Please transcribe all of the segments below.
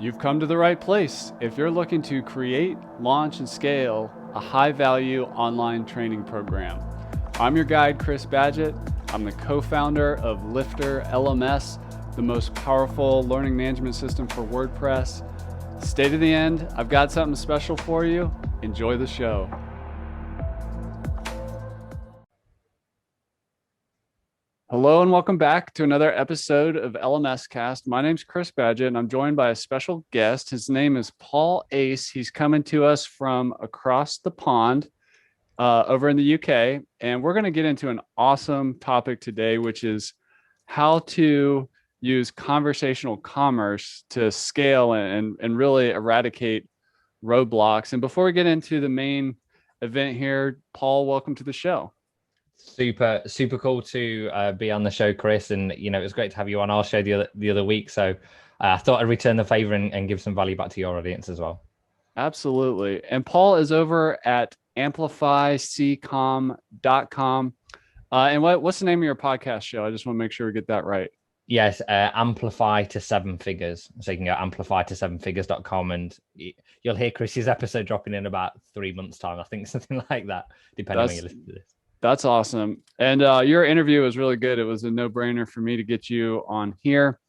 You've come to the right place if you're looking to create, launch, and scale a high-value online training program. I'm your guide, Chris Badgett. I'm the co-founder of LifterLMS, the most powerful learning management system for WordPress. Stay to the end. I've got something special for you. Enjoy the show. Hello and welcome back to another episode of LMScast. My name's Chris Badgett and I'm joined by a special guest. His name is Paul Ace. He's coming to us from across the pond over in the UK. And we're going to get into an awesome topic today, which is how to use conversational commerce to scale and really eradicate roadblocks. And before we get into the main event here, Paul, welcome to the show. Super cool to be on the show, Chris, and it was great to have you on our show the other week. So I thought I'd return the favor and give some value back to your audience as well. Absolutely. And Paul is over at amplifyccom.com. And what's the name of your podcast show? I just want to make sure we get that right. Yes, Amplify to Seven Figures. So you can go amplify7figures.com and you'll hear Chris's episode dropping in about 3 months' time. I think something like that, depending on when you listen to this. That's awesome. And your interview was really good. It was a no-brainer for me to get you on here.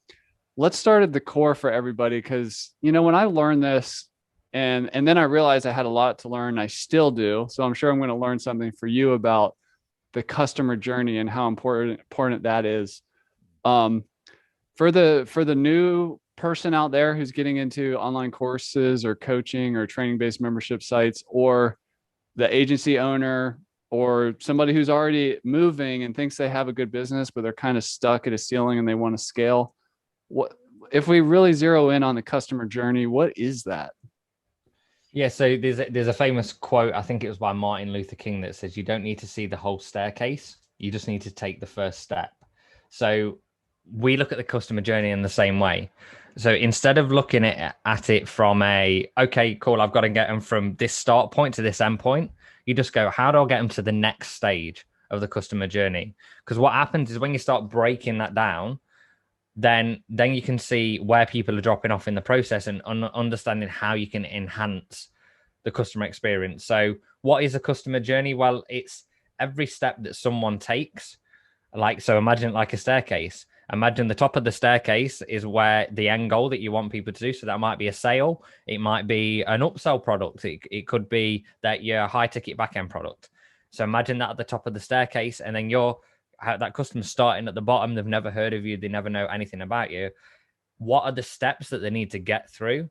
Let's start at the core for everybody, because, when I learned this and then I realized I had a lot to learn, I still do. So I'm sure I'm going to learn something for you about the customer journey and how important that is. For the new person out there who's getting into online courses or coaching or training-based membership sites, or the agency owner, or somebody who's already moving and thinks they have a good business, but they're kind of stuck at a ceiling and they want to scale. What if we really zero in on the customer journey? What is that? Yeah, so there's a famous quote, I think it was by Martin Luther King, that says you don't need to see the whole staircase, you just need to take the first step. So we look at the customer journey in the same way. So instead of looking at it from okay, cool, I've got to get them from this start point to this end point, you just go, how do I get them to the next stage of the customer journey? Because what happens is when you start breaking that down, then you can see where people are dropping off in the process and understanding how you can enhance the customer experience. So what is a customer journey? Well, it's every step that someone takes. So imagine it like a staircase. Imagine the top of the staircase is where the end goal that you want people to do. So that might be a sale. It might be an upsell product. It could be that you're a high ticket backend product. So imagine that at the top of the staircase, and then that customer's starting at the bottom. They've never heard of you. They never know anything about you. What are the steps that they need to get through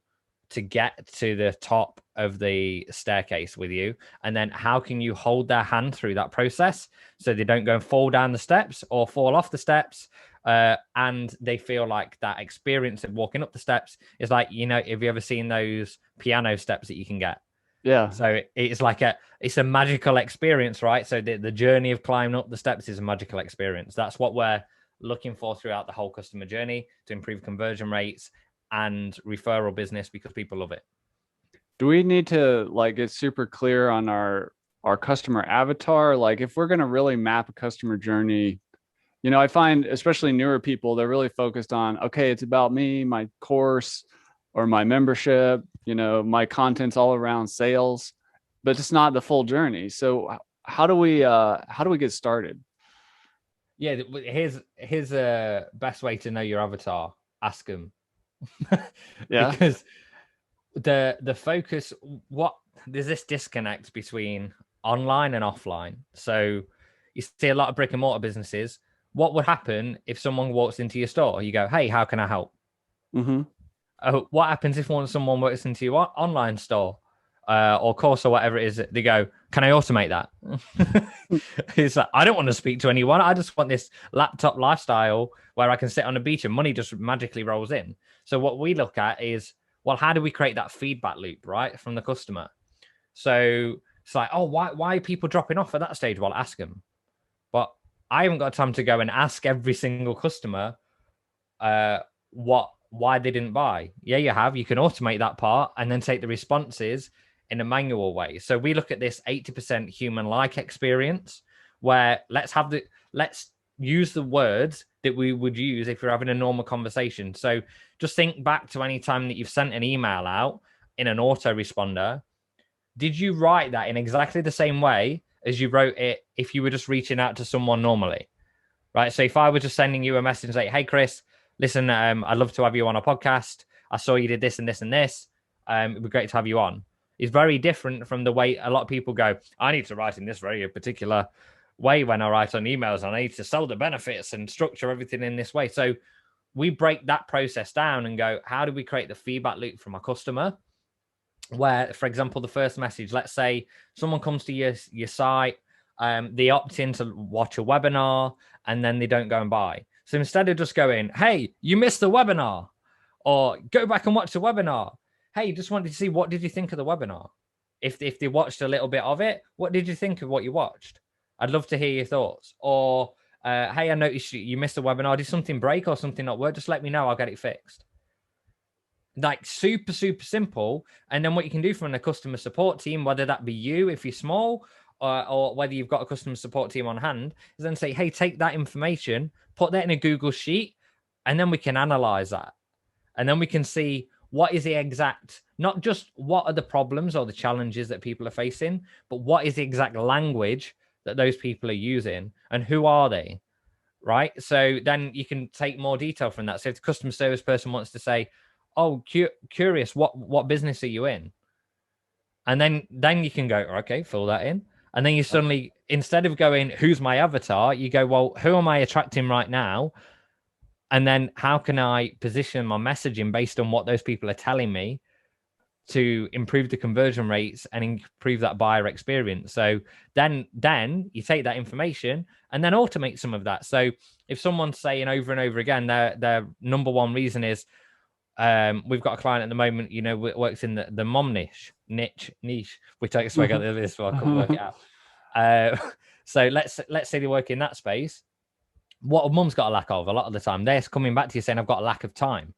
to get to the top of the staircase with you? And then how can you hold their hand through that process so they don't go and fall down the steps or fall off the steps? And they feel like that experience of walking up the steps is like, have you ever seen those piano steps that you can get? Yeah. So it's like it's a magical experience, right? So the journey of climbing up the steps is a magical experience. That's what we're looking for throughout the whole customer journey, to improve conversion rates and referral business, because people love it. Do we need to get super clear on our customer avatar? Like, if we're going to really map a customer journey, I find especially newer people, they're really focused on, okay, it's about me, my course or my membership, my content's all around sales, but it's not the full journey. So how do we get started? Yeah, here's a best way to know your avatar. Ask them. Yeah. Because the focus, there's this disconnect between online and offline. So you see a lot of brick and mortar businesses. What would happen if someone walks into your store? You go, hey, how can I help? Mm-hmm. What happens if someone walks into your online store or course or whatever it is? They go, can I automate that? It's like, I don't want to speak to anyone. I just want this laptop lifestyle where I can sit on a beach and money just magically rolls in. So what we look at is, well, how do we create that feedback loop, right, from the customer? So it's like, oh, why are people dropping off at that stage? Well, ask them. But I haven't got time to go and ask every single customer why they didn't buy. Yeah, you have. You can automate that part and then take the responses in a manual way. So we look at this 80% human-like experience where let's use the words that we would use if you're having a normal conversation. So just think back to any time that you've sent an email out in an autoresponder. Did you write that in exactly the same way as you wrote it if you were just reaching out to someone normally? Right. So if I were just sending you a message like, hey, Chris, listen, I'd love to have you on a podcast. I saw you did this and this and this. It'd be great to have you on. It's very different from the way a lot of people go, I need to write in this very particular way when I write on emails, and I need to sell the benefits and structure everything in this way. So we break that process down and go, how do we create the feedback loop from a customer? Where, for example, the first message, let's say someone comes to your site, they opt in to watch a webinar, and then they don't go and buy. So instead of just going, hey, you missed the webinar, or go back and watch the webinar. Hey, just wanted to see, what did you think of the webinar? If they watched a little bit of it, what did you think of what you watched? I'd love to hear your thoughts. Or, hey, I noticed you missed the webinar. Did something break or something not work? Just let me know. I'll get it fixed. Like super, super simple. And then what you can do from the customer support team, whether that be you if you're small, or whether you've got a customer support team on hand, is then say, hey, take that information, put that in a Google sheet, and then we can analyze that. And then we can see what is the exact, not just what are the problems or the challenges that people are facing, but what is the exact language that those people are using and who are they, right? So then you can take more detail from that. So if the customer service person wants to say, oh, curious, what business are you in? And then you can go, okay, fill that in. And then you suddenly, instead of going, who's my avatar, you go, well, who am I attracting right now? And then how can I position my messaging based on what those people are telling me to improve the conversion rates and improve that buyer experience? So then you take that information and then automate some of that. So if someone's saying over and over again, their number one reason is, we've got a client at the moment, works in the mom niche, which I expect this, so I couldn't work it out. So let's say they work in that space. What a mum's got a lack of a lot of the time, they're coming back to you saying, I've got a lack of time.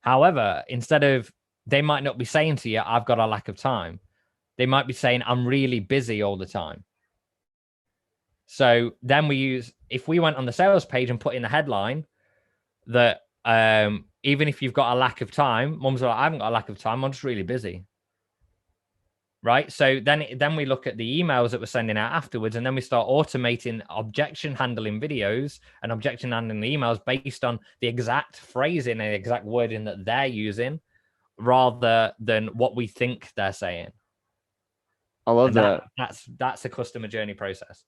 However, instead of, they might not be saying to you, I've got a lack of time. They might be saying, I'm really busy all the time. So then if we went on the sales page and put in the headline that, even if you've got a lack of time, mums are like, I haven't got a lack of time, I'm just really busy. Right. So then we look at the emails that we're sending out afterwards, and then we start automating objection handling videos and objection handling emails based on the exact phrasing and the exact wording that they're using rather than what we think they're saying. I love that. That's a customer journey process.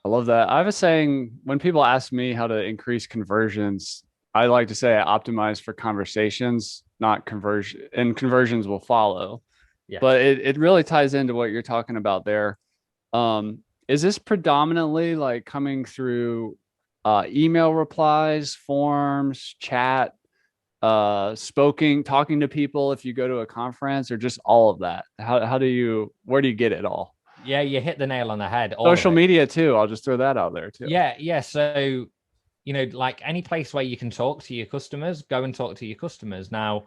I love that. I have a saying, when people ask me how to increase conversions, I like to say I optimize for conversations, not conversion, and conversions will follow. Yeah. But it really ties into what you're talking about there. Is this predominantly like coming through email replies, forms, chat, talking to people if you go to a conference, or just all of that? Where do you get it all? Yeah, you hit the nail on the head. Social media too. I'll just throw that out there too. Yeah. So, like any place where you can talk to your customers, go and talk to your customers. Now,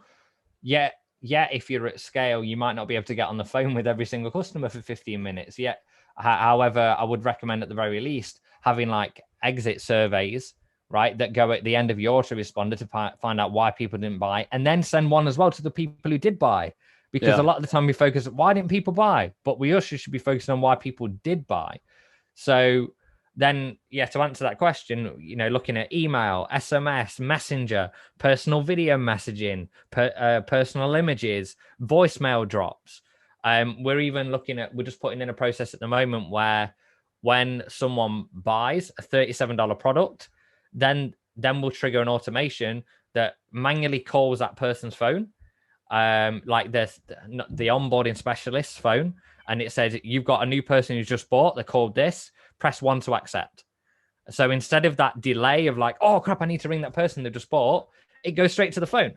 if you're at scale, you might not be able to get on the phone with every single customer for 15 minutes. However, I would recommend at the very least having like exit surveys, right, that go at the end of your autoresponder to find out why people didn't buy, and then send one as well to the people who did buy. Because a lot of the time we focus on why didn't people buy, but we also should be focusing on why people did buy. So then, to answer that question, looking at email, SMS, messenger, personal video messaging, personal images, voicemail drops. We're just putting in a process at the moment where when someone buys a $37 product, then we'll trigger an automation that manually calls that person's phone, like the onboarding specialist's phone, and it says, you've got a new person who's just bought, they're called this, press 1 to accept. So instead of that delay of like, oh crap, I need to ring that person that just bought, it goes straight to the phone.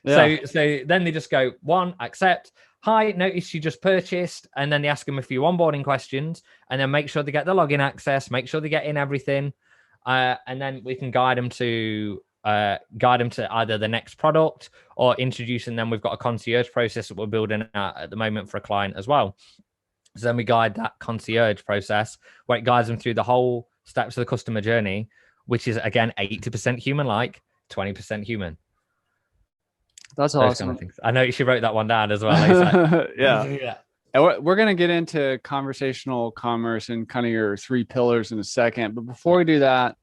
Yeah. So then they just go, 1, accept. Hi, notice you just purchased. And then they ask them a few onboarding questions, and then make sure they get the login access, make sure they get in everything. And then we can guide them to either the next product or introducing them. We've got a concierge process that we're building at the moment for a client as well. So then we guide that concierge process where it guides them through the whole steps of the customer journey, which is again 80% human-like, 20% human. That's Those awesome. kind of things. I know she wrote that one down as well. Like, Yeah. yeah. And we're going to get into conversational commerce and kind of your 3 pillars in a second. But before we do that,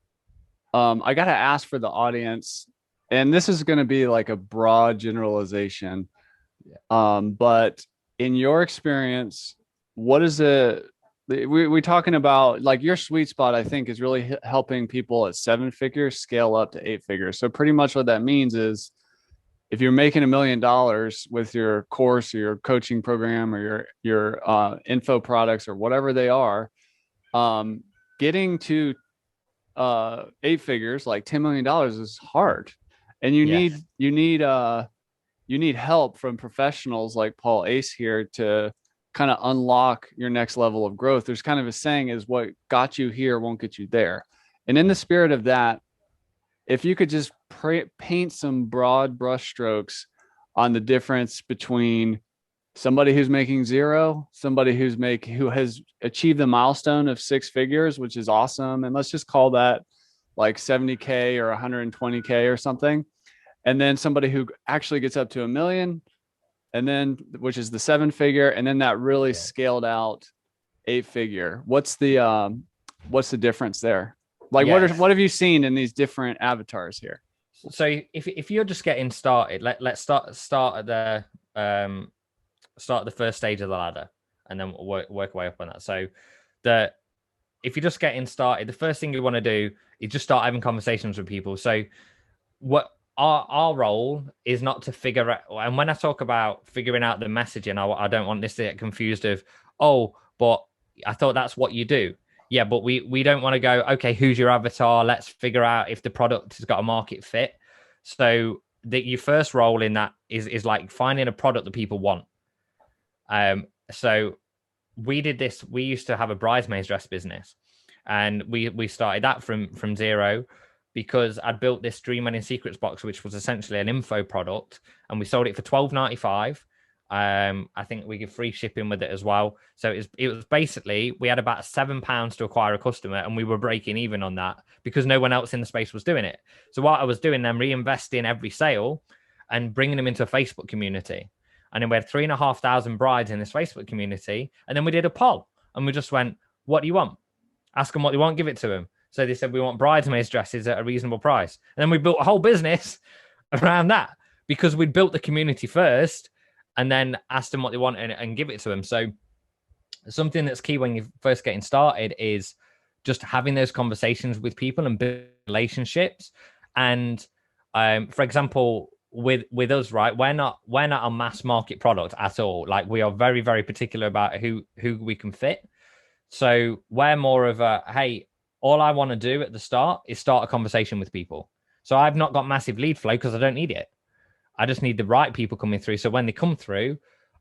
I got to ask for the audience, and this is going to be like a broad generalization. But in your experience, what is we're talking about, like, your sweet spot, I think, is really helping people at 7 figures scale up to 8 figures. So pretty much what that means is, if you're making $1 million with your course or your coaching program or your info products or whatever they are, getting to 8 figures, like $10 million, is hard, and you need help from professionals like Paul Ace here to kind of unlock your next level of growth. There's kind of a saying, is what got you here won't get you there. And in the spirit of that, if you could just paint some broad brushstrokes on the difference between somebody who's making 0, somebody who has achieved the milestone of 6 figures, which is awesome, and let's just call that like 70K or 120K or something, and then somebody who actually gets up to $1 million, and then, which is the 7 figure, and then that really scaled out 8 figure. What's the difference there? Like, what have you seen in these different avatars here? So if you're just getting started, let's start at the first stage of the ladder, and then work our way up on that. So if you're just getting started, the first thing you want to do is just start having conversations with people. So what our role is not to figure out, and when I talk about figuring out the messaging, I don't want this to get confused of, oh, but I thought that's what you do. Yeah, but we don't want to go, okay, who's your avatar? Let's figure out if the product has got a market fit. So your first role in that is like finding a product that people want. So we did this. We used to have a bridesmaid's dress business, and we started that from 0, because I'd built this Dream Wedding Secrets box, which was essentially an info product, and we sold it for $12.95. I think we give free shipping with it as well. So it was basically, we had about £7 to acquire a customer, and we were breaking even on that because no one else in the space was doing it. So what I was doing then, reinvesting every sale and bringing them into a Facebook community. And then we had 3,500 brides in this Facebook community. And then we did a poll, and we just went, what do you want? Ask them what they want, give it to them. So they said, we want bridesmaids dresses at a reasonable price. And then we built a whole business around that, because we'd built the community first and then asked them what they want and give it to them. So something that's key when you're first getting started is just having those conversations with people and build relationships. And for example, with us, right, we're not a mass market product at all. Like, we are very, very particular about who we can fit. So we're more of a, hey, all I want to do at the start is start a conversation with people. So I've not got massive lead flow because I don't need it. I just need the right people coming through. So when they come through,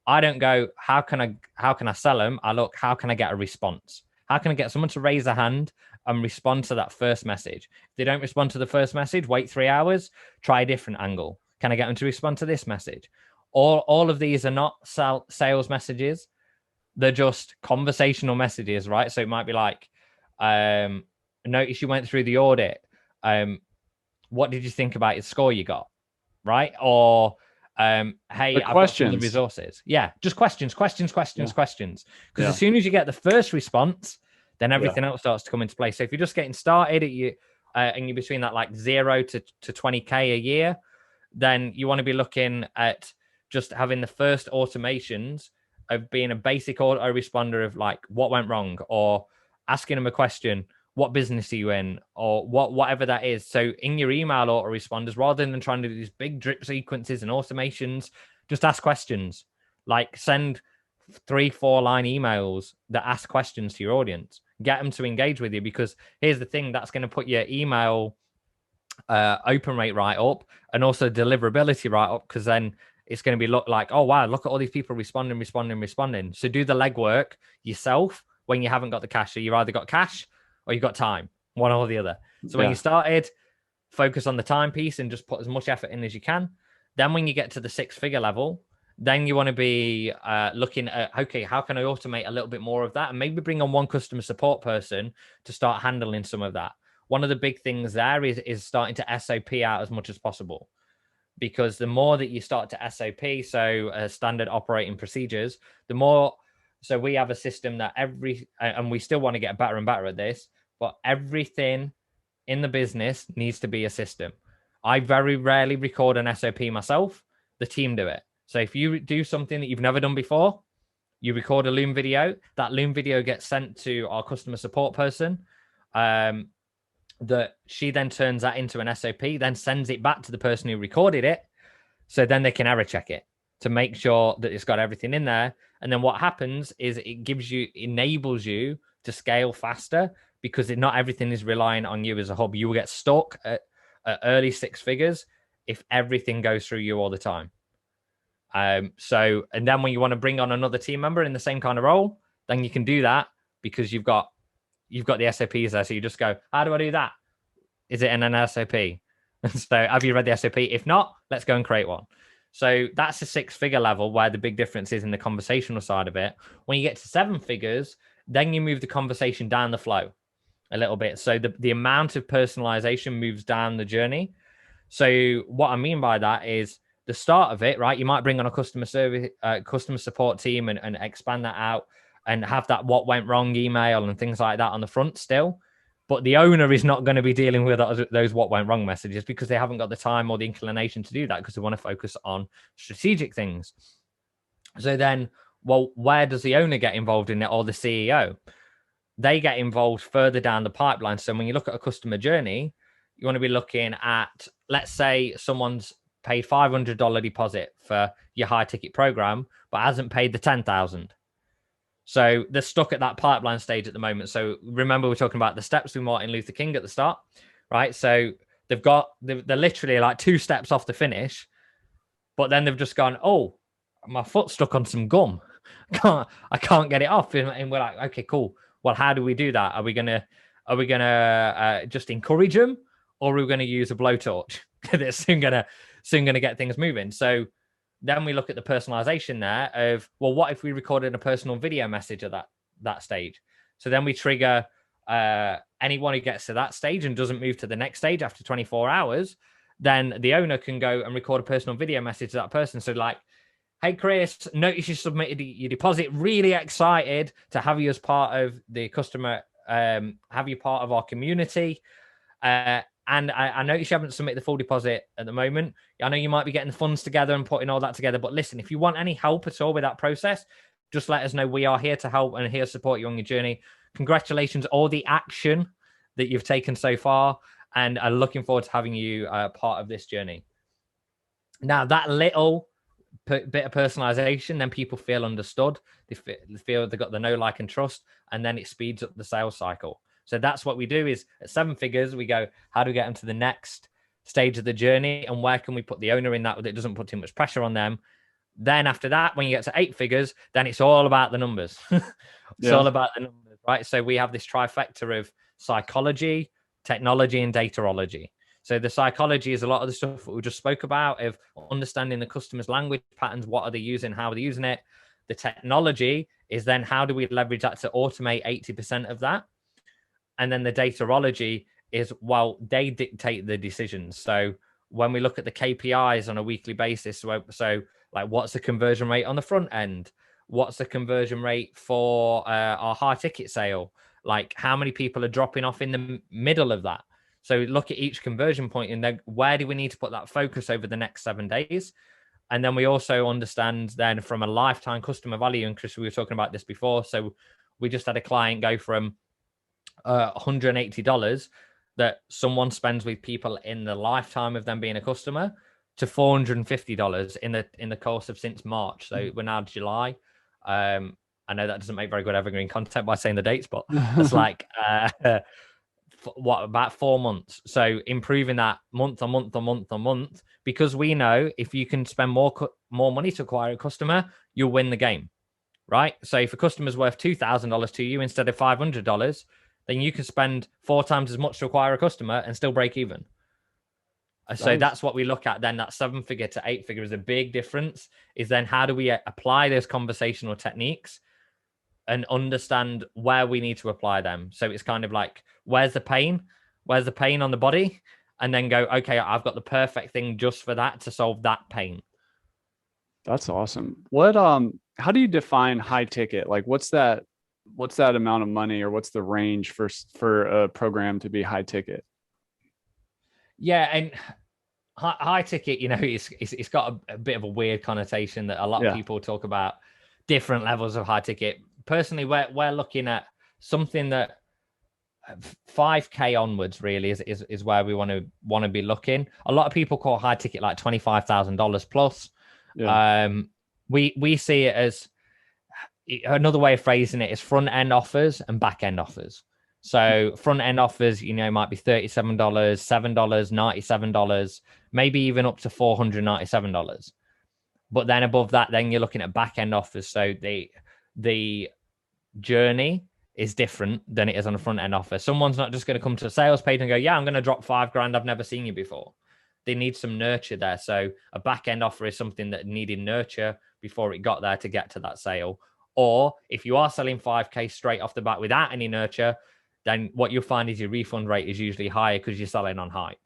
I don't go, how can I sell them? I look, how can I get a response? How can I get someone to raise a hand and respond to that first message? If they don't respond to the first message, wait 3 hours, try a different angle. Can I get them to respond to this message? All of these are not sales messages. They're just conversational messages, right? So it might be like, notice you went through the audit. What did you think about your score you got? Right? Or hey, I've got some of the resources. Yeah, just questions. Because as soon as you get the first response, then everything else starts to come into play. So if you're just getting started and you're between that like 0 to 20K a year, then you want to be looking at just having the first automations of being a basic autoresponder of like, what went wrong, or asking them a question, what business are you in, or whatever that is. So in your email autoresponders, rather than trying to do these big drip sequences and automations, just ask questions. Like, send 3-4 line emails that ask questions to your audience. Get them to engage with you, because here's the thing, that's going to put your email open rate right up, and also deliverability right up, because then it's going to be look like, oh wow, look at all these people responding. So do the legwork yourself when you haven't got the cash. So you've either got cash or you've got time, one or the other. So when you started, focus on the time piece and just put as much effort in as you can. Then when you get to the 6-figure level, then you want to be looking at, okay, how can I automate a little bit more of that? And maybe bring on one customer support person to start handling some of that. one of the big things there is starting to SOP out as much as possible, because the more that you start to SOP, so standard operating procedures, the more. So we have a system that and we still want to get better and better at this, but everything in the business needs to be a system. I very rarely record an SOP myself. The team do it. So if you do something that you've never done before, you record a Loom video. That Loom video gets sent to our customer support person. That she then turns that into an SOP, then sends it back to the person who recorded it. So then they can error check it to make sure that it's got everything in there. And then what happens is it enables you to scale faster, because not everything is relying on you as a hub. You will get stuck at early six figures if everything goes through you all the time. And then when you want to bring on another team member in the same kind of role, then you can do that because you've got the SOPs there. So you just go, how do I do that? Is it in an SOP? So have you read the SOP? If not, let's go and create one. So that's a six-figure level where the big difference is in the conversational side of it. When you get to seven figures, then you move the conversation down the flow a little bit. So the amount of personalization moves down the journey. So what I mean by that is the start of it, right? You might bring on a customer support team and expand that out and have that what went wrong email and things like that on the front still. But the owner is not going to be dealing with those what went wrong messages because they haven't got the time or the inclination to do that, because they want to focus on strategic things. So then, well, where does the owner get involved in it, or the CEO? They get involved further down the pipeline. So when you look at a customer journey, you want to be looking at, let's say someone's paid $500 deposit for your high ticket program, but hasn't paid the 10,000. So they're stuck at that pipeline stage at the moment. So remember, we're talking about the steps with Martin Luther King at the start, right? So they're literally like 2 steps off the finish, but then they've just gone, oh, my foot's stuck on some gum. I can't get it off. And we're like, okay, cool. Well, how do we do that? Are we gonna just encourage them, or are we gonna use a blowtorch? They're soon gonna get things moving. So then we look at the personalization there of, well, what if we recorded a personal video message at that stage? So then we trigger anyone who gets to that stage and doesn't move to the next stage after 24 hours, then the owner can go and record a personal video message to that person. So like, hey, Chris, notice you submitted your deposit. Really excited to have you as part of the customer, have you part of our community. And I notice you haven't submitted the full deposit at the moment. I know you might be getting the funds together and putting all that together. But listen, if you want any help at all with that process, just let us know. We are here to help and here to support you on your journey. Congratulations, all the action that you've taken so far. And I'm looking forward to having you part of this journey. Now, that little bit of personalization, then people feel understood. They feel they've got the know, like, and trust. And then it speeds up the sales cycle. So that's what we do is at 7 figures, we go, how do we get them to the next stage of the journey? And where can we put the owner in that it doesn't put too much pressure on them? Then after that, when you get to 8 figures, then it's all about the numbers. It's all about the numbers, right? So we have this trifecta of psychology, technology, and dataology. So the psychology is a lot of the stuff that we just spoke about, of understanding the customer's language patterns, what are they using, how are they using it. The technology is then how do we leverage that to automate 80% of that? And then the dataology is, well, they dictate the decisions. So when we look at the KPIs on a weekly basis, so like what's the conversion rate on the front end? What's the conversion rate for our high ticket sale? Like how many people are dropping off in the middle of that? So look at each conversion point and then where do we need to put that focus over the next 7 days? And then we also understand then from a lifetime customer value, and Chris, we were talking about this before. So we just had a client go from $180 that someone spends with people in the lifetime of them being a customer to $450 in the course of since March. So we're now July. I know that doesn't make very good evergreen content by saying the dates, but it's like about 4 months. So improving that month on month on month on month, because we know if you can spend more money to acquire a customer, you'll win the game, right? So if a customer's worth $2,000 to you instead of $500, then you can spend 4 times as much to acquire a customer and still break even. So that's what we look at then. That 7 figure to 8 figure is a big difference. Is then how do we apply those conversational techniques and understand where we need to apply them? So it's kind of like, where's the pain? Where's the pain on the body? And then go, okay, I've got the perfect thing just for that to solve that pain. That's awesome. What how do you define high ticket? Like what's that amount of money, or what's the range for a program to be high ticket? Yeah, and high ticket, it's got a bit of a weird connotation that a lot of Yeah. people talk about different levels of high ticket. Personally, we're looking at something that 5K onwards really is where we want to be looking. A lot of people call high ticket like $25,000 plus. Yeah. We see it as, another way of phrasing it is front end offers and back end offers. So front end offers, might be $37, $7, $97, maybe even up to $497. But then above that, then you're looking at back end offers. So the journey is different than it is on a front end offer. Someone's not just going to come to a sales page and go, yeah, I'm going to drop $5,000. I've never seen you before. They need some nurture there. So a back end offer is something that needed nurture before it got there to get to that sale. Or if you are selling 5K straight off the bat without any nurture, then what you'll find is your refund rate is usually higher because you're selling on hype.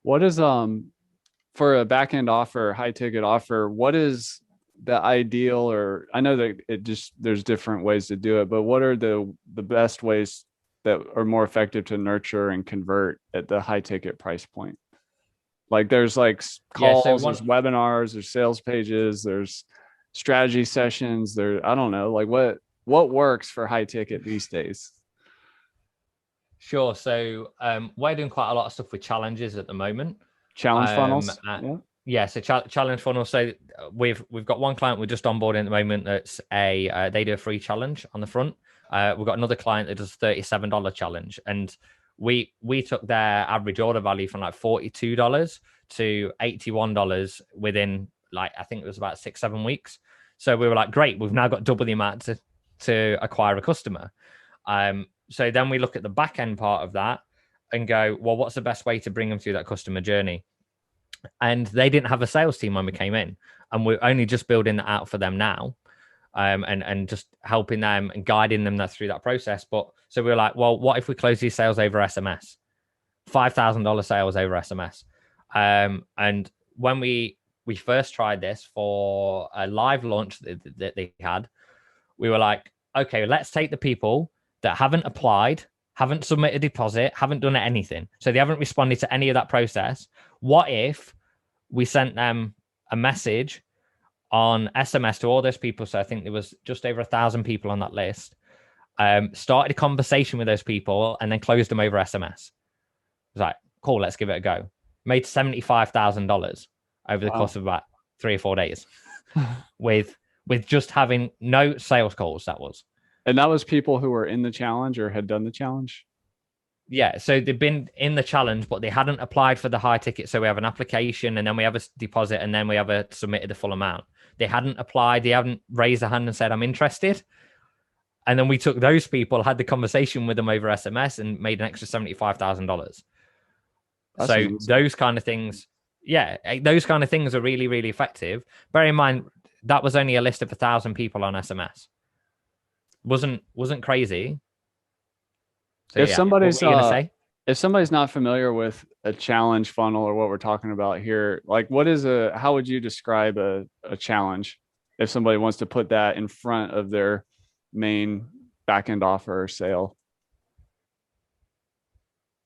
What is for a back end offer, high ticket offer, what is the ideal, or I know that there's different ways to do it, but what are the best ways that are more effective to nurture and convert at the high ticket price point? Like there's like calls, there's webinars, there's sales pages, there's strategy sessions, I don't know, like what works for high ticket these days? Sure. So we're doing quite a lot of stuff with challenges at the moment. Challenge funnels. Yeah. So challenge funnels. So we've got one client we're just onboarding at the moment. That's they do a free challenge on the front. We've got another client that does $37 challenge, and we took their average order value from like $42 to $81 within, like, I think it was about 6-7 weeks. So we were like, great, we've now got double the amount to acquire a customer. So then we look at the back end part of that and go, well, what's the best way to bring them through that customer journey? And they didn't have a sales team when we came in, and we're only just building that out for them now. And just helping them and guiding them through that process. But so we were like, well, what if we close these sales over SMS? $5,000 sales over SMS. And when we first tried this for a live launch that they had, we were like, okay, let's take the people that haven't applied, haven't submitted a deposit, haven't done anything. So they haven't responded to any of that process. What if we sent them a message on SMS to all those people? So I think there was just over 1,000 people on that list. Started a conversation with those people and then closed them over SMS. It was like, cool, let's give it a go. Made $75,000 over the course of about 3 or 4 days with just having no sales calls. And that was people who were in the challenge or had done the challenge? Yeah, so they've been in the challenge, but they hadn't applied for the high ticket. So we have an application, and then we have a deposit, and then we have submitted the full amount. They hadn't applied. They haven't raised a hand and said, I'm interested. And then we took those people, had the conversation with them over SMS, and made an extra $75,000. So amazing. Those kind of things, those kind of things are really, really effective. Bear in mind, that was only a list of 1,000 people on SMS. Wasn't crazy. So, if somebody's not familiar with a challenge funnel or what we're talking about here, like how would you describe a challenge if somebody wants to put that in front of their main back-end offer or sale?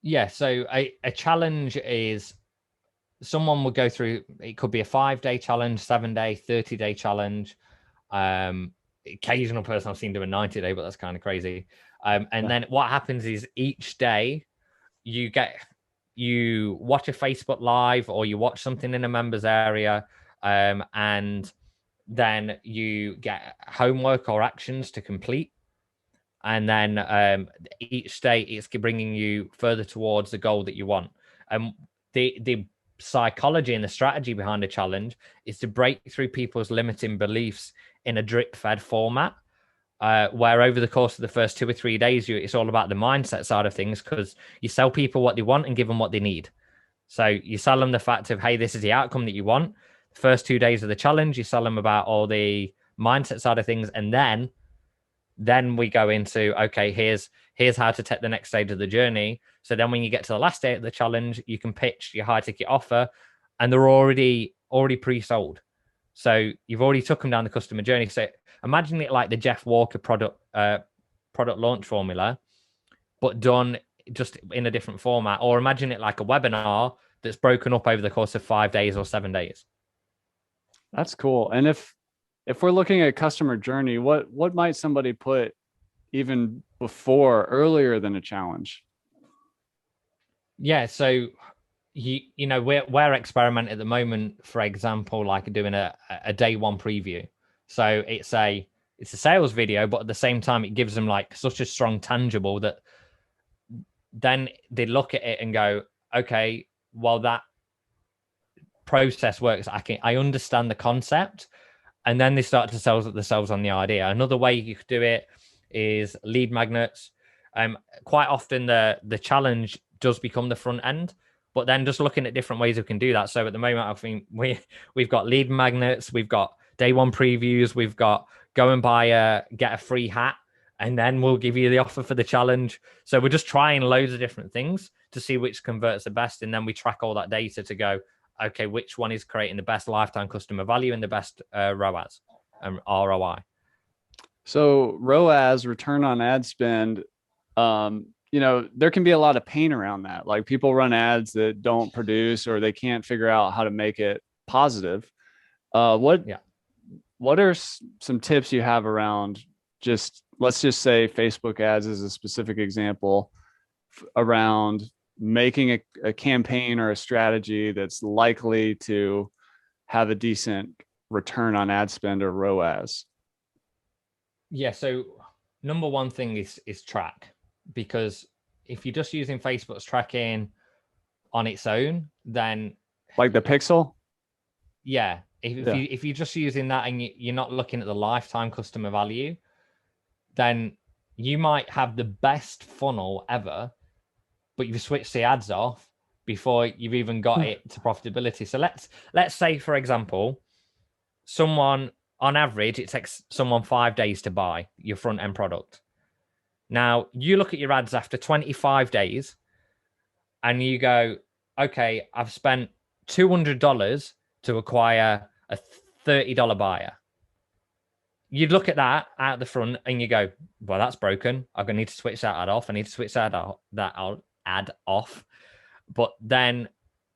Yeah, so a challenge is someone will go through, it could be a 5-day challenge, 7-day, 30-day challenge. Occasional person I've seen do a 90-day, but that's kind of crazy. Then what happens is each day you watch a Facebook Live or you watch something in a members area, and then you get homework or actions to complete. And then each day it's bringing you further towards the goal that you want. The psychology and the strategy behind a challenge is to break through people's limiting beliefs in a drip-fed format. Where over the course of the first 2 or 3 days, it's all about the mindset side of things, because you sell people what they want and give them what they need. So you sell them the fact of, hey, this is the outcome that you want. The first 2 days of the challenge, you sell them about all the mindset side of things. And then Then we go into, okay, here's how to take the next stage of the journey. So then when you get to the last day of the challenge, you can pitch your high ticket offer, and they're already pre-sold. So you've already took them down the customer journey. So imagine it like the Jeff Walker product launch formula, but done just in a different format. Or imagine it like a webinar that's broken up over the course of 5 days or 7 days. That's cool. And if we're looking at customer journey, what might somebody put even earlier than a challenge? Yeah, so you know we're experimenting at the moment, for example, like doing a day one preview. So it's a sales video, but at the same time it gives them like such a strong tangible that then they look at it and go, okay, well, that process works. I understand the concept, and then they start to sell themselves on the idea. Another way you could do it is lead magnets. Quite often the challenge does become the front end, but then just looking at different ways we can do that. So at the moment, I think we've got lead magnets, we've got day one previews, we've got go and get a free hat, and then we'll give you the offer for the challenge. So we're just trying loads of different things to see which converts the best, and then we track all that data to go, okay, which one is creating the best lifetime customer value and the best ROAS and ROI. So ROAS, return on ad spend, there can be a lot of pain around that. Like people run ads that don't produce, or they can't figure out how to make it positive. What are some tips you have around let's just say Facebook ads as a specific example, around making a campaign or a strategy that's likely to have a decent return on ad spend or ROAS? Yeah, so number one thing is track, because if you're just using Facebook's tracking on its own, then like the pixel, yeah, if you're just using that and you're not looking at the lifetime customer value, then you might have the best funnel ever, but you've switched the ads off before you've even got it to profitability. So let's say, for example, someone on average, it takes someone 5 days to buy your front end product. Now you look at your ads after 25 days and you go, okay, I've spent $200 to acquire a $30 buyer. You'd look at that out the front and you go, well, that's broken. I'm going to need to switch that ad off. I need to switch that ad off. But then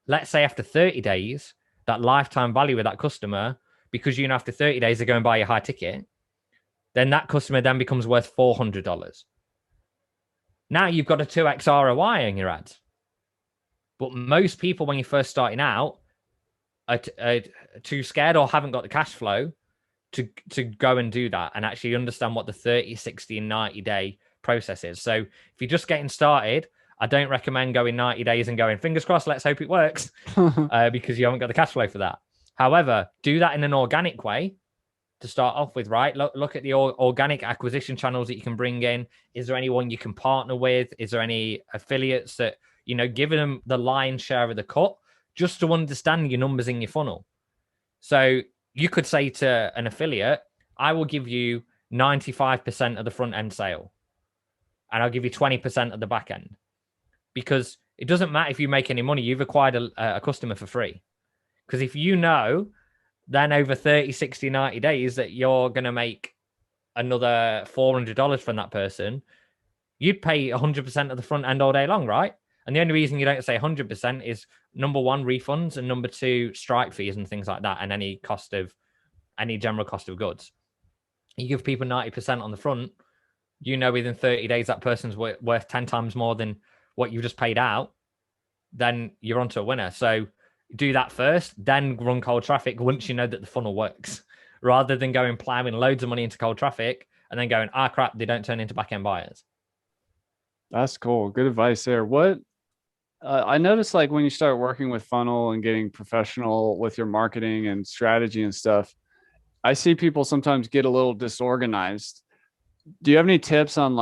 let's say after 30 days, that lifetime value of that customer, because after 30 days they go and buy a high ticket, then that customer then becomes worth $400. Now you've got a 2x ROI on your ads. But most people, when you're first starting out, are too scared or haven't got the cash flow to go and do that and actually understand what the 30, 60, and 90-day process is. So if you're just getting started, I don't recommend going 90 days and going, fingers crossed, let's hope it works, because you haven't got the cash flow for that. However, do that in an organic way to start off with, right? Look at the organic acquisition channels that you can bring in. Is there anyone you can partner with? Is there any affiliates that, give them the lion's share of the cut, just to understand your numbers in your funnel? So you could say to an affiliate, I will give you 95% of the front end sale, and I'll give you 20% of the back end, because it doesn't matter if you make any money, you've acquired a customer for free. Because if then over 30, 60, 90 days that you're going to make another $400 from that person, you'd pay 100% of the front end all day long, right? And the only reason you don't say 100% is, number one, refunds, and number two, strike fees and things like that, and any general cost of goods. You give people 90% on the front, within 30 days that person's worth 10 times more than what you've just paid out, then you're onto a winner. So do that first, then run cold traffic once you know that the funnel works, rather than going plowing loads of money into cold traffic and then going, crap, they don't turn into back-end buyers. That's cool. Good advice there. I noticed, like, when you start working with funnel and getting professional with your marketing and strategy and stuff, I see people sometimes get a little disorganized. Do you have any tips on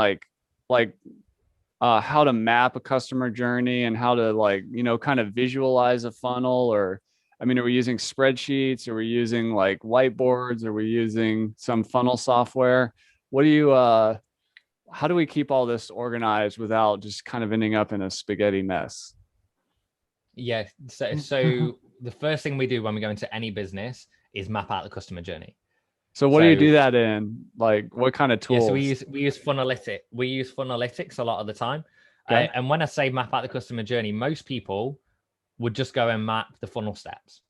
how to map a customer journey and how to kind of visualize a funnel? Or, are we using spreadsheets? Are we using like whiteboards? Are we using some funnel software? what do you how do we keep all this organized without just kind of ending up in a spaghetti mess? Yeah. So the first thing we do when we go into any business is map out the customer journey. So what do you So do that in? Like what kind of yeah, so tools? we use Funalytics. We use Funalytics a lot of the time. Okay. And when I say map out the customer journey, most people would just go and map the funnel steps,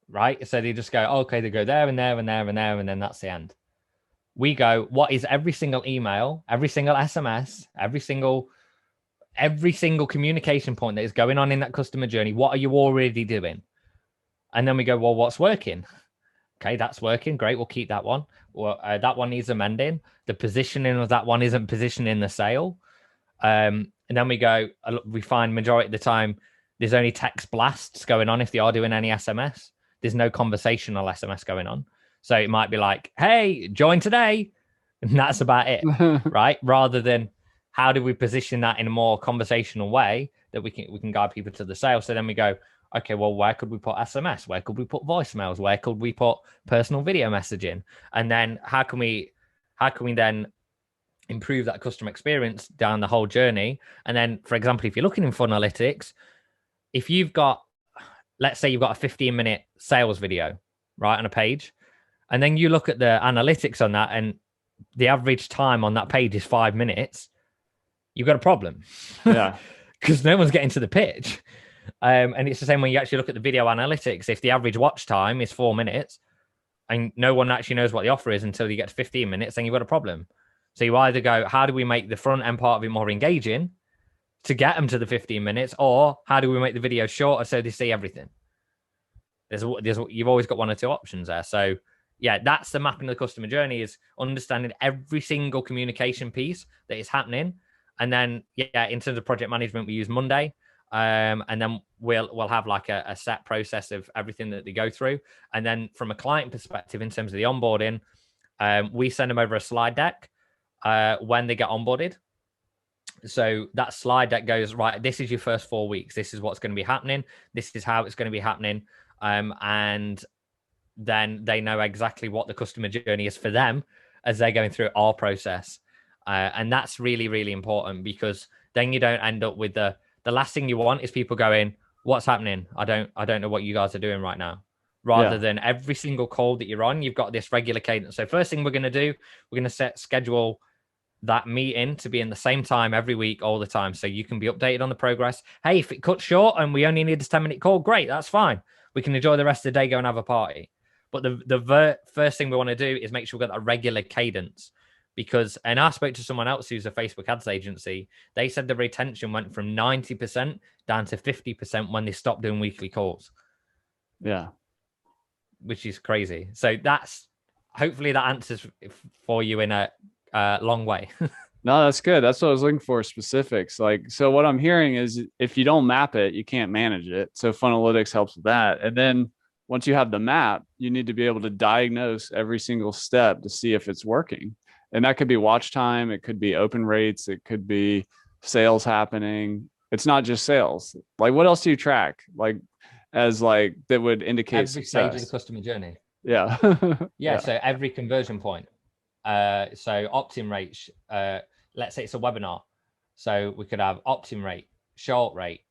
right? So they just go, oh, okay, they go there and there and there and there, and then that's the end. We go, what is every single email, every single SMS, every single communication point that is going on in that customer journey? What are you already doing? And then we go, well, what's working? Okay, that's working. Great. We'll keep that one. Well, that one needs amending. The positioning of that one isn't positioning the sale. And then we find majority of the time there's only text blasts going on if they are doing any SMS. There's no conversational SMS going on. So it might be like, hey, join today. And that's about it, right? Rather than how do we position that in a more conversational way that we can guide people to the sale. So then we go, okay, well, where could we put SMS? Where could we put voicemails? Where could we put personal video messaging? And then how can we then improve that customer experience down the whole journey? And then, for example, if you're looking in Funalytics, if you've got, let's say you've got a 15-minute sales video, right, on a page, and then you look at the analytics on that and the average time on that page is 5 minutes, you've got a problem. Yeah. Because no one's getting to the pitch. And it's the same when you actually look at the video analytics. If the average watch time is 4 minutes and no one actually knows what the offer is until you get to 15 minutes, then you've got a problem. So you either go, how do we make the front end part of it more engaging to get them to the 15 minutes, or how do we make the video shorter so they see everything? You've always got one or two options there. So yeah, that's the mapping of the customer journey, is understanding every single communication piece that is happening. And then, yeah, in terms of project management, we use Monday. And then we'll have like a set process of everything that they go through. And then from a client perspective, in terms of the onboarding, we send them over a slide deck when they get onboarded. So that slide deck goes, right, this is your first 4 weeks. This is what's going to be happening. This is how it's going to be happening. And then they know exactly what the customer journey is for them as they're going through our process. And that's really, really important, because then you don't end up with the last thing you want is people going, what's happening? I don't know what you guys are doing right now. Rather than every single call that you're on, you've got this regular cadence. So first thing we're going to do, we're going to schedule that meeting to be in the same time every week, all the time. So you can be updated on the progress. Hey, if it cuts short and we only need this 10-minute call, great, that's fine. We can enjoy the rest of the day, go and have a party. But the first thing we want to do is make sure we get that regular cadence. Because, and I spoke to someone else who's a Facebook ads agency. They said the retention went from 90% down to 50% when they stopped doing weekly calls. Yeah. Which is crazy. So hopefully that answers for you in a long way. No, that's good. That's what I was looking for, specifics. Like, so what I'm hearing is if you don't map it, you can't manage it. So Funalytics helps with that. And then once you have the map, you need to be able to diagnose every single step to see if it's working. And that could be watch time. It could be open rates. It could be sales happening. It's not just sales. Like, what else do you track? Like, as like that would indicate every success? stage of the customer journey. Yeah. Yeah. So every conversion point. So opt-in rates. Let's say it's a webinar. So we could have opt-in rate, short rate,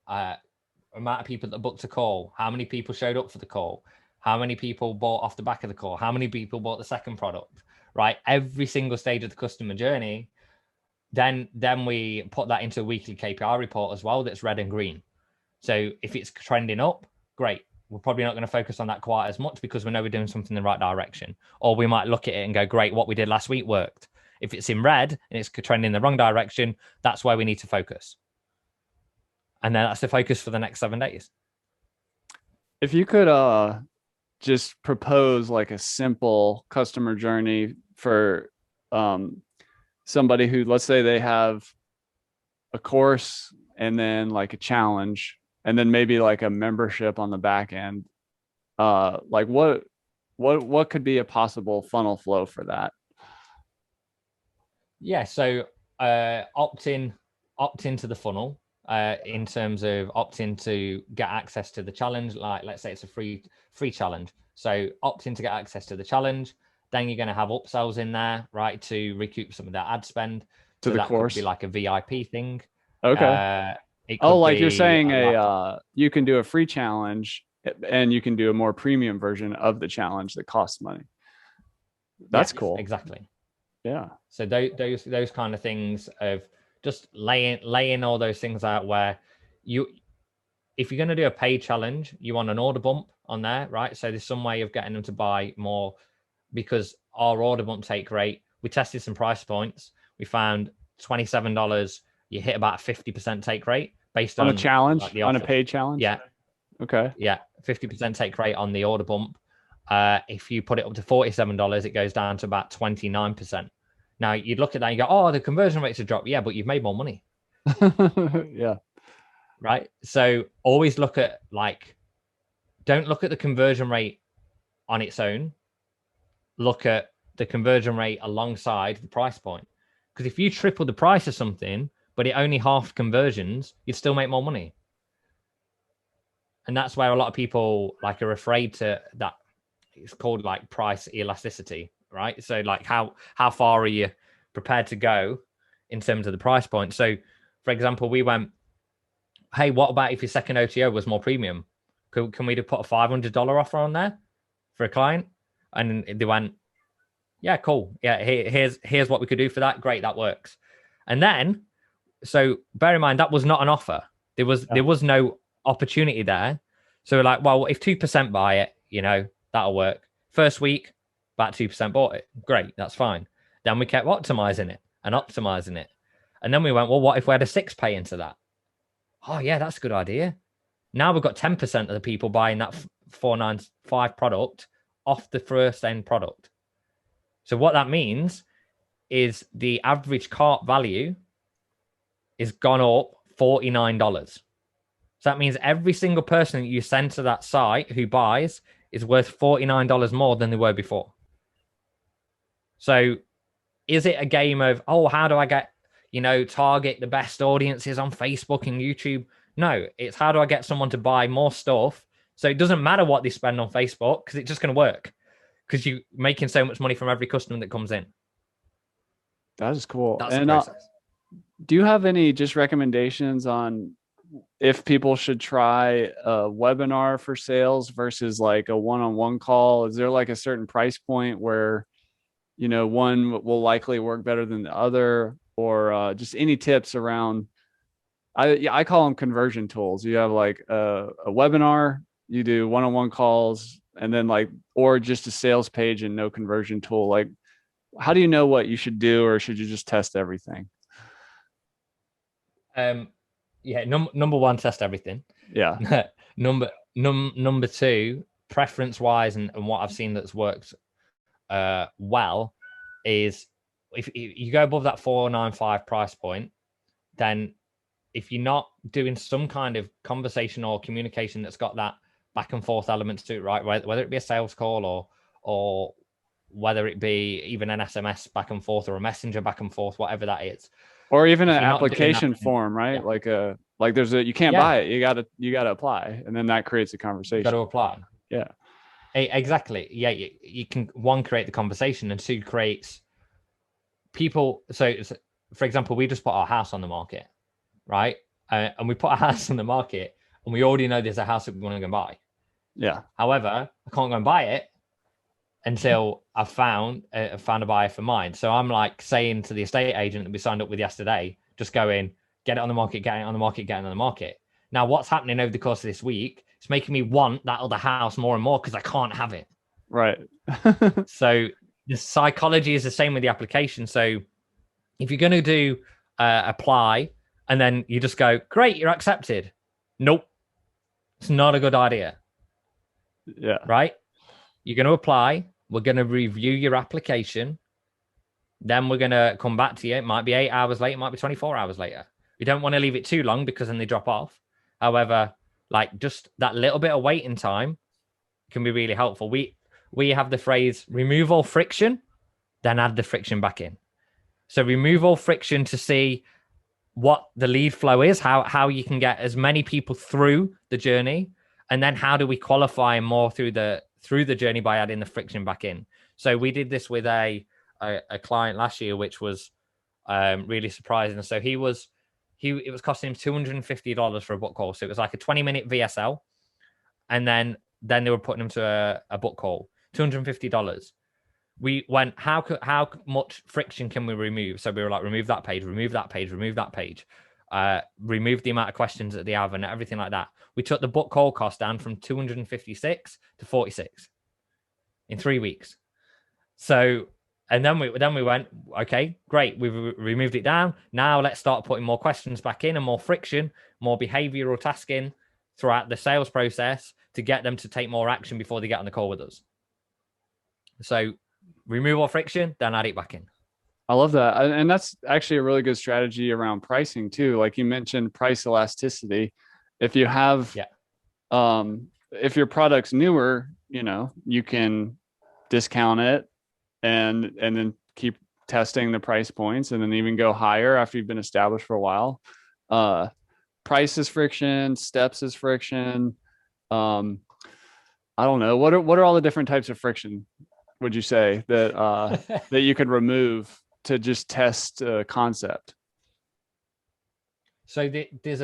amount of people that booked a call, how many people showed up for the call, how many people bought off the back of the call, how many people bought the second product. Right, every single stage of the customer journey. Then we put that into a weekly KPI report as well, that's red and green. So if it's trending up, great. We're probably not going to focus on that quite as much because we know we're doing something in the right direction. Or we might look at it and go, great, what we did last week worked. If it's in red and it's trending in the wrong direction, that's where we need to focus. And then that's the focus for the next 7 days. If you could just propose like a simple customer journey for somebody who, let's say they have a course and then like a challenge and then maybe like a membership on the back end, like what could be a possible funnel flow for that? Yeah, so opt in to the funnel in terms of opt in to get access to the challenge. Like, let's say it's a free challenge. So opt in to get access to the challenge. Then you're going to have upsells in there, right, to recoup some of that ad spend. To So the that could course. be like a VIP thing. Okay. It Oh, could like you're be saying a you can do a free challenge and you can do a more premium version of the challenge that costs money. That's cool. Exactly. Yeah. So those kind of things of just laying all those things out where if you're going to do a paid challenge, you want an order bump on there, right? So there's some way of getting them to buy more, because our order bump take rate, we tested some price points. We found $27, you hit about a 50% take rate based on a challenge, like the on a offer. paid challenge. Yeah. Okay. Yeah. 50% take rate on the order bump. If you put it up to $47, it goes down to about 29%. Now you'd look at that and you go, oh, the conversion rates have dropped. Yeah, but you've made more money. Yeah. Right. So always look at don't look at the conversion rate on its own. Look at the conversion rate alongside the price point. Because if you triple the price of something, but it only half conversions, you'd still make more money. And that's where a lot of people are afraid to that. It's called price elasticity, right? So how far are you prepared to go in terms of the price point? So for example, we went, hey, what about if your second OTO was more premium? Can we put a $500 offer on there for a client? And they went, yeah, cool. Yeah, here's what we could do for that. Great, that works. And then, so bear in mind that was not an offer. There was no opportunity there. So we're like, well, if 2% buy it, that'll work. First week, about 2% bought it. Great, that's fine. Then we kept optimizing it. And then we went, well, what if we had a 6 pay into that? Oh, yeah, that's a good idea. Now we've got 10% of the people buying that 495 product off the first end product. So what that means is the average cart value is gone up $49. So that means every single person that you send to that site who buys is worth $49 more than they were before. So is it a game of, how do I get, target the best audiences on Facebook and YouTube? No, it's how do I get someone to buy more stuff? So it doesn't matter what they spend on Facebook because it's just going to work because you're making so much money from every customer that comes in. That is cool. That's the process. Do you have any just recommendations on if people should try a webinar for sales versus a one-on-one call? Is there a certain price point where, one will likely work better than the other, or just any tips around, I call them conversion tools. You have a webinar, you do one-on-one calls, and then or just a sales page and no conversion tool. How do you know what you should do, or should you just test everything? Yeah, number one, test everything. Yeah. Number two, preference wise, and what I've seen that's worked well is if you go above that 495 price point, then if you're not doing some kind of conversation or communication that's got that back and forth elements to it, right? Whether it be a sales call or whether it be even an SMS back and forth or a messenger back and forth, whatever that is. Or even an application form, right? Yeah. There's you can't buy it. You gotta apply. And then that creates a conversation. You got to apply. Yeah. Exactly. Yeah. You can, one, create the conversation, and two, creates people. So for example, we just put our house on the market, right? And we put our house on the market and we already know there's a house that we want to go and buy. Yeah. However, I can't go and buy it until I've found a buyer for mine. So I'm saying to the estate agent that we signed up with yesterday, just go in, get it on the market, get it on the market, get it on the market. Now, what's happening over the course of this week, it's making me want that other house more and more because I can't have it. Right. So the psychology is the same with the application. So if you're going to do apply and then you just go, great, you're accepted. Nope. It's not a good idea. Yeah. Right? You're going to apply. We're going to review your application. Then we're going to come back to you. It might be 8 hours later. It might be 24 hours later. We don't want to leave it too long because then they drop off. However, just that little bit of waiting time can be really helpful. We have the phrase, remove all friction, then add the friction back in. So remove all friction to see what the lead flow is, how you can get as many people through the journey. And then how do we qualify more through the through the journey by adding the friction back in. So we did this with a client last year, which was really surprising. So it was costing him $250 for a book call. So it was like a 20-minute VSL, and then they were putting him to a book call, $250. We went, how much friction can we remove? So we were like, remove that page, remove that page, remove that page, remove the amount of questions that they have and everything like that. We took the book call cost down from 256 to 46 in 3 weeks. So, and then we went, okay, great, we've removed it down. Now let's start putting more questions back in and more friction, more behavioral tasking throughout the sales process to get them to take more action before they get on the call with us. So remove all friction, then add it back in. I love that. And that's actually a really good strategy around pricing too. Like you mentioned, price elasticity. If you have, if your product's newer, you can discount it and then keep testing the price points, and then even go higher after you've been established for a while. Price is friction, steps is friction. I don't know. What are all the different types of friction, would you say, that that you could remove to just test a concept? So there's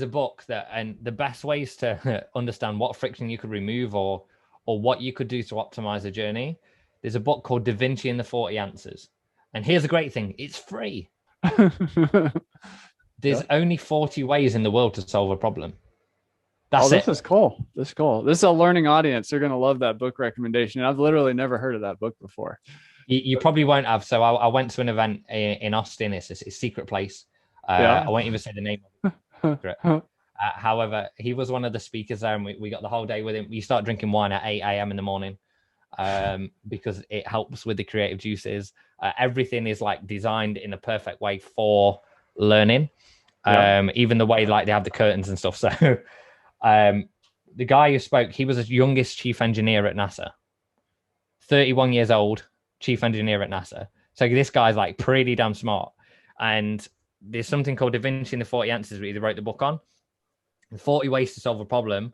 a book and the best ways to understand what friction you could remove or what you could do to optimize a journey. There's a book called Da Vinci and the 40 Answers. And here's the great thing. It's free. There's only 40 ways in the world to solve a problem. That's it. This is cool. This is cool. This is a learning audience. They're going to love that book recommendation. I've literally never heard of that book before. You probably won't have. So I went to an event in Austin. It's a secret place. I won't even say the name of it. However, he was one of the speakers there, and we got the whole day with him. You start drinking wine at 8 a.m. in the morning because it helps with the creative juices. Everything is like designed in a perfect way for learning. Even the way like they have the curtains and stuff. So the guy who spoke, he was the youngest chief engineer at NASA, 31 years old, chief engineer at NASA. So this guy's like pretty damn smart. And there's something called Da Vinci and the 40 Answers that he wrote the book on. 40 ways to solve a problem.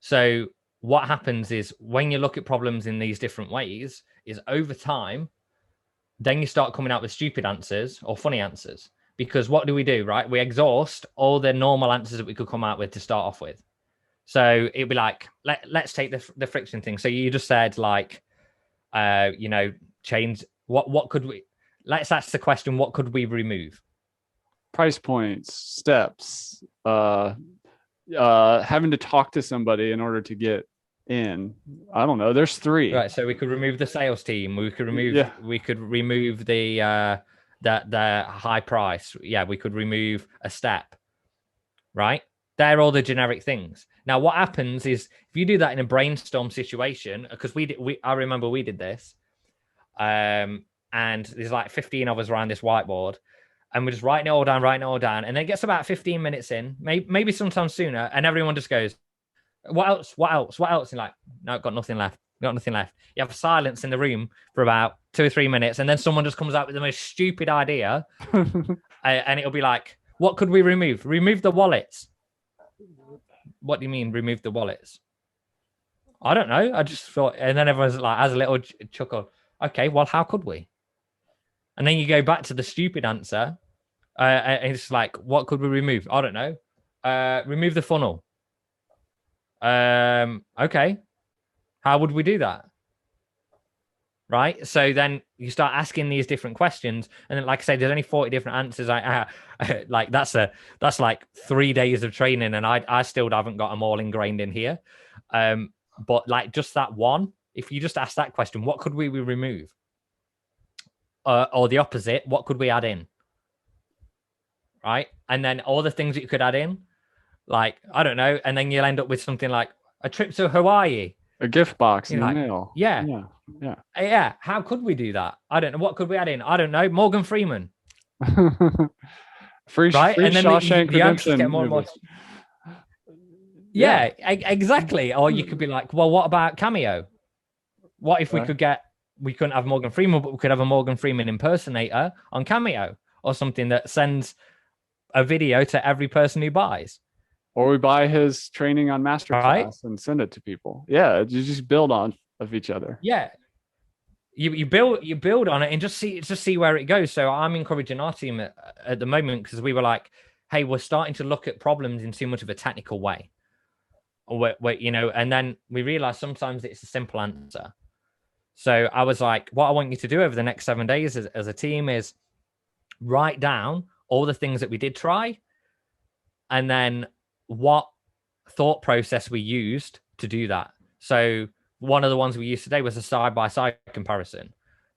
So what happens is when you look at problems in these different ways is over time, then you start coming out with stupid answers or funny answers. Because what do we do, right? We exhaust all the normal answers that we could come out with to start off with. So it'd be like, let's take the friction thing. So you just said like, change, what could we, let's ask the question, what could we remove? Price points, steps, having to talk to somebody in order to get in. I don't know. There's 3. Right. So we could remove the sales team. We could remove the high price. Yeah. We could remove a step, right? They're all the generic things. Now, what happens is if you do that in a brainstorm situation, because I remember we did this, and there's like 15 of us around this whiteboard, and we're just writing it all down, and then it gets about 15 minutes in, maybe sometimes sooner, and everyone just goes, "What else? What else? What else?" And like, no, got nothing left. Got nothing left. You have silence in the room for about 2 or 3 minutes, and then someone just comes out with the most stupid idea, and it'll be like, "What could we remove? Remove the wallets." What do you mean remove the wallets? I don't know. I just thought, and then everyone's like, has a little chuckle. Okay, well, how could we? And then you go back to the stupid answer. And it's like, what could we remove? I don't know. Remove the funnel. Okay. How would we do that? Right. So then you start asking these different questions. And then, like I say, there's only 40 different answers. Like that's like 3 days of training. And I still haven't got them all ingrained in here. But like just that one, if you just ask that question, what could we remove? Or the opposite, what could we add in? Right. And then all the things that you could add in, like, I don't know. And then you'll end up with something like a trip to Hawaii. A gift box in the mail. Yeah. How could we do that? I don't know. What could we add in? I don't know. Morgan Freeman. free and then Shawshank Redemption. Get more and more. Yeah, exactly. Or you could be like, well, what about Cameo? What if we couldn't have Morgan Freeman, but we could have a Morgan Freeman impersonator on Cameo or something that sends a video to every person who buys. Or we buy his training on right? masterclass and send it to people. Yeah, you just build on of each other. Yeah, you build on it and just see where it goes. So I'm encouraging our team at the moment, because we were like, hey, we're starting to look at problems in too much of a technical way, or and then we realized sometimes it's a simple answer. So I was like, what I want you to do over the next 7 days as a team is write down all the things that we did try, and then what thought process we used to do that. So one of the ones we used today was a side-by-side comparison.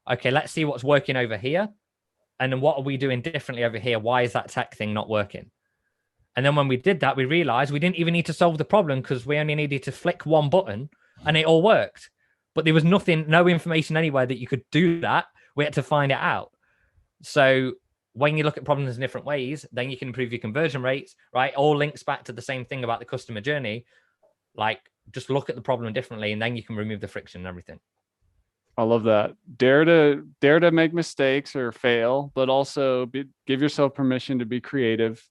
Okay, let's see what's working over here. And then what are we doing differently over here? Why is that tech thing not working? And then when we did that, we realized we didn't even need to solve the problem, because we only needed to flick one button and it all worked. But there was no information anywhere that you could do that. We had to find it out. So when you look at problems in different ways, then you can improve your conversion rates, right? All links back to the same thing about the customer journey. Like, just look at the problem differently, and then you can remove the friction and everything. I love that. Dare to make mistakes or fail, but also give yourself permission to be creative.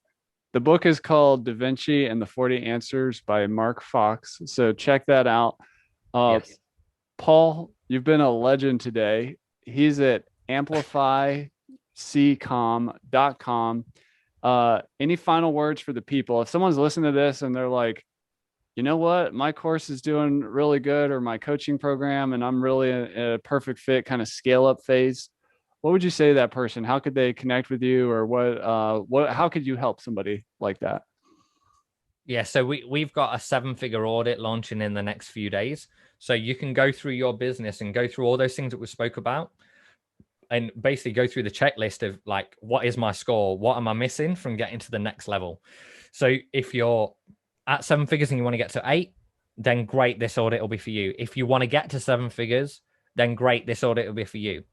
The book is called Da Vinci and the 40 Answers by Mark Fox. So check that out. Yes. Paul, you've been a legend today. He's at amplifyccom.com. Any final words for the people? If someone's listening to this and they're like, you know what, my course is doing really good, or my coaching program, and I'm really in a perfect fit kind of scale up phase, what would you say to that person? How could they connect with you, or how could you help somebody like that? Yeah, so we've got a 7-figure audit launching in the next few days. So you can go through your business and go through all those things that we spoke about, and basically go through the checklist of like, what is my score? What am I missing from getting to the next level? So if you're at 7 figures and you want to get to 8, then great, this audit will be for you. If you want to get to 7 figures, then great, this audit will be for you.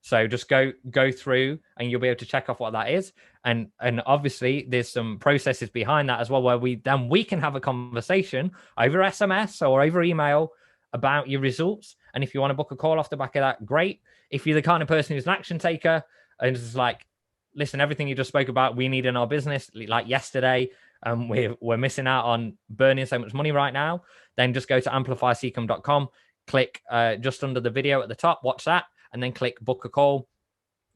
So just go through and you'll be able to check off what that is. And obviously there's some processes behind that as well, where we can have a conversation over SMS or over email about your results. And if you want to book a call off the back of that, great. If you're the kind of person who's an action taker and it's like, listen, everything you just spoke about, we need in our business, like yesterday, we're missing out on burning so much money right now, then just go to amplifyccom.com, click just under the video at the top, watch that, and then click book a call.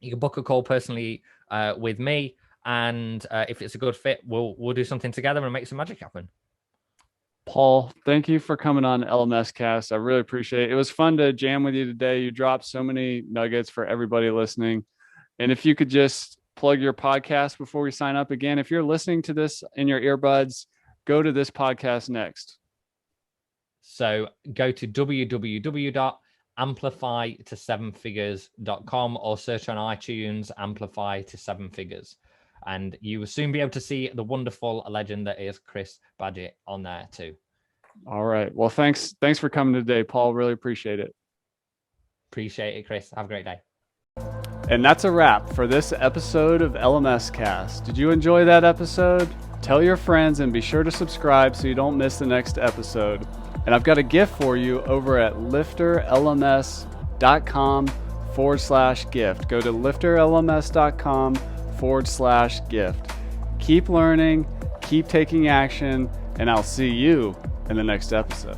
You can book a call personally with me, and if it's a good fit, we'll do something together and make some magic happen. Paul, thank you for coming on LMScast. I really appreciate it. It was fun to jam with you today. You dropped so many nuggets for everybody listening. And if you could just plug your podcast before we sign up again. If you're listening to this in your earbuds, go to this podcast So go to www.amplifyto7figures.com or search on iTunes, Amplify to 7 Figures. And you will soon be able to see the wonderful legend that is Chris Badgett on there too. All right. Well, thanks for coming today, Paul. Really appreciate it. Appreciate it, Chris. Have a great day. And that's a wrap for this episode of LMScast. Did you enjoy that episode? Tell your friends and be sure to subscribe so you don't miss the next episode. And I've got a gift for you over at LifterLMS.com/gift. Go to LifterLMS.com/gift. Keep learning, keep taking action, and I'll see you in the next episode.